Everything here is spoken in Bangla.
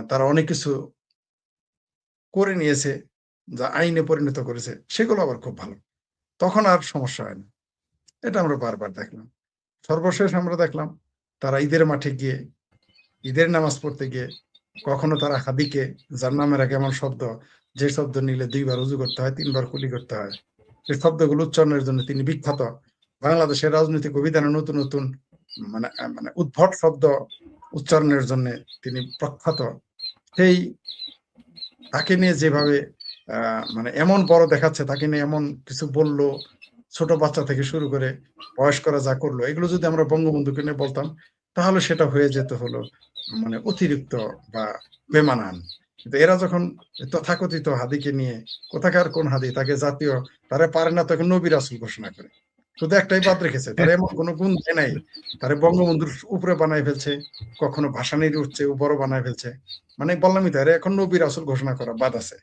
তারা অনেক কিছু করে নিয়েছে, যা আইনে পরিণত করেছে, সেগুলো আবার খুব ভালো। তখন আর সমস্যা হয় না। এটা আমরা বারবার দেখলাম। সর্বশেষ আমরা দেখলাম তারা ঈদের মাঠে গিয়ে, ঈদের নামাজ পড়তে গিয়ে কখনো তারা হাদিকে, যার নামের আগে এমন শব্দ, যে শব্দ নিলে ২ বার উযু করতে হয়, ৩ বার কুলি করতে হয়। এই শব্দগুলো উচ্চারণের জন্য তিনি বিখ্যাত। বাংলাদেশের রাজনৈতিক অভিধানে নতুন, নতুন মানে উদ্ভট শব্দ উচ্চারণের জন্য তিনি প্রখ্যাত। সেই তাকে নিয়ে যেভাবে মানে এমন বড় দেখাচ্ছে, তাকে নিয়ে এমন কিছু বলল, ছোট বাচ্চা থেকে শুরু করে বয়স্করা যা করলো, এগুলো যদি আমরা বঙ্গবন্ধুকে নিয়ে বলতাম, তাহলে সেটা হয়ে যেত হলো মানে অতিরিক্ত বা বেমানান। কিন্তু এরা যখন তথাকথিত হাদিকে নিয়ে, কোথাকার কোন হাদি, তাকে জাতীয়, তারা পারে না তাকে নবী রাসূল ঘোষণা করে। শুধু একটাই বাদ রেখেছে। তারা এমন কোন গুণ দেয় নাই। তারা বঙ্গবন্ধুর উপরে বানায় ফেলছে, কখনো ভাসানীর চেয়েও বড় বানায় ফেলছে। মানে বললামই তো, এরা এখন নবী রাসূল ঘোষণা করা বাদ আছে।